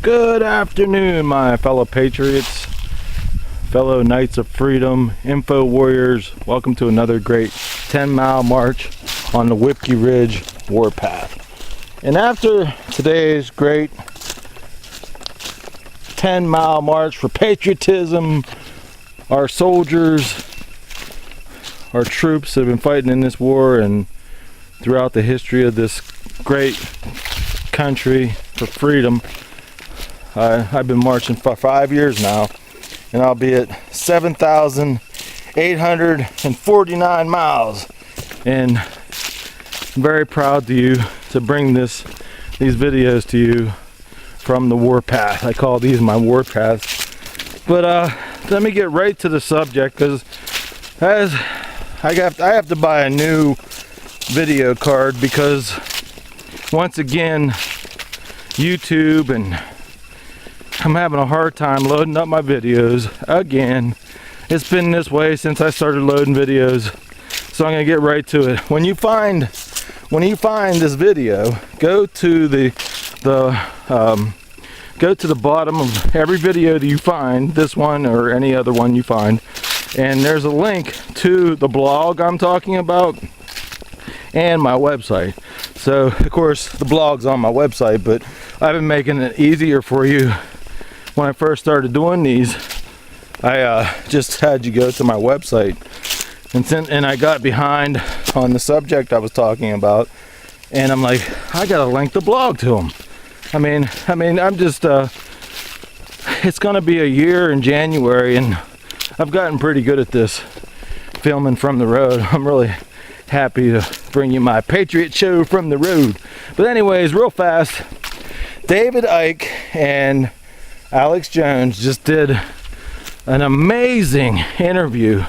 Good afternoon, my fellow patriots, fellow Knights of Freedom, info warriors. Welcome to another great 10-mile march on the Icke Ridge warpath. And after today's great 10-mile march for patriotism, our soldiers, our troops that have been fighting in this war and throughout the history of this great country for freedom, I've been marching for 5 years now, and I'll be at 7,849 miles. And I'm very proud to bring these videos to you from the warpath. I call these my warpaths. But let me get right to the subject, because I have to buy a new video card, because once again YouTube and I'm having a hard time loading up my videos again. It's been this way since I started loading videos, so I'm gonna get right to it. When you find this video, go to the bottom of every video that you find, this one or any other one you find, and there's a link to the blog I'm talking about and my website. So of course the blog's on my website, but I've been making it easier for you. When I first started doing these, I just had you go to my website, and I got behind on the subject I was talking about, and I'm like, I gotta link the blog to them. I mean, I'm just it's gonna be a year in January, and I've gotten pretty good at this filming from the road. I'm really happy to bring you my Patriot show from the road. But anyways, real fast, David Icke and Alex Jones just did an amazing interview.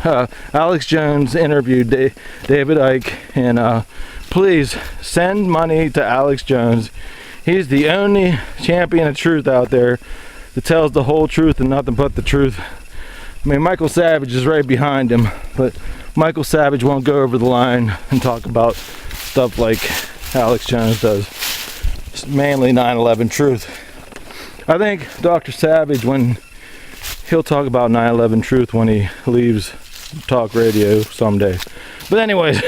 Alex Jones interviewed David Icke, and please send money to Alex Jones. He's the only champion of truth out there that tells the whole truth and nothing but the truth. I mean, Michael Savage is right behind him, but Michael Savage won't go over the line and talk about stuff like Alex Jones does. It's mainly 9/11 truth. I think Dr. Savage, when he'll talk about 9/11 truth when he leaves talk radio someday. But anyways,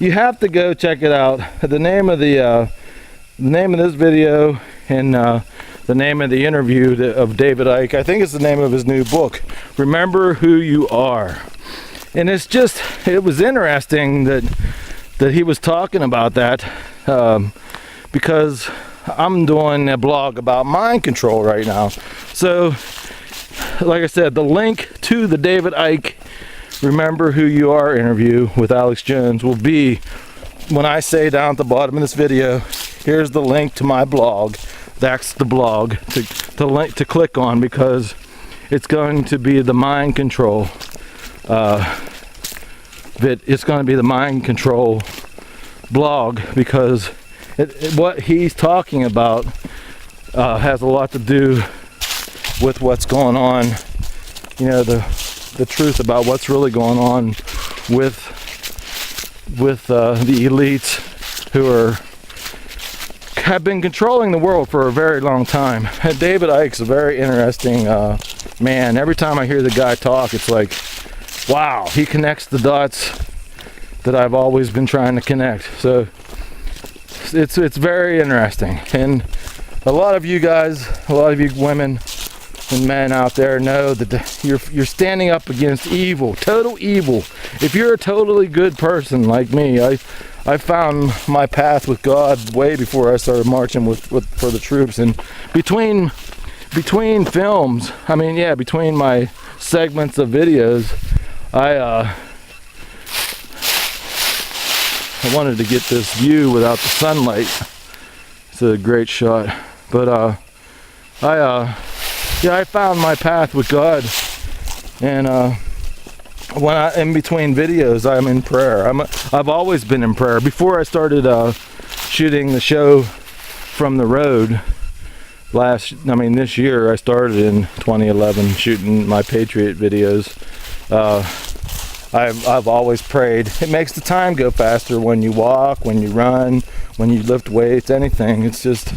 you have to go check it out. The name of this video and the name of the interview of David Icke, I think it's the name of his new book, Remember Who You Are. And it was interesting that he was talking about that, because I'm doing a blog about mind control right now. So, like I said, the link to the David Icke Remember Who You Are interview with Alex Jones will be when I say down at the bottom of this video, here's the link to my blog. That's the blog to click on, because it's going to be the mind control. It's going to be the mind control blog, because what he's talking about has a lot to do with what's going on. You know, the truth about what's really going on with the elites who have been controlling the world for a very long time. And David Icke's a very interesting man. Every time I hear the guy talk, it's like, wow, he connects the dots that I've always been trying to connect. So it's very interesting. And a lot of you guys, a lot of you women and men out there know that you're standing up against evil, total evil. If you're a totally good person like me, I found my path with God way before I started marching for the troops. And between films, between my segments of videos, I wanted to get this view without the sunlight. It's a great shot. But I found my path with God, and in between videos, I'm in prayer. I've always been in prayer. Before I started shooting the show from the road this year, I started in 2011 shooting my Patriot videos. I've always prayed. It makes the time go faster when you walk, when you run, when you lift weights, anything. It's just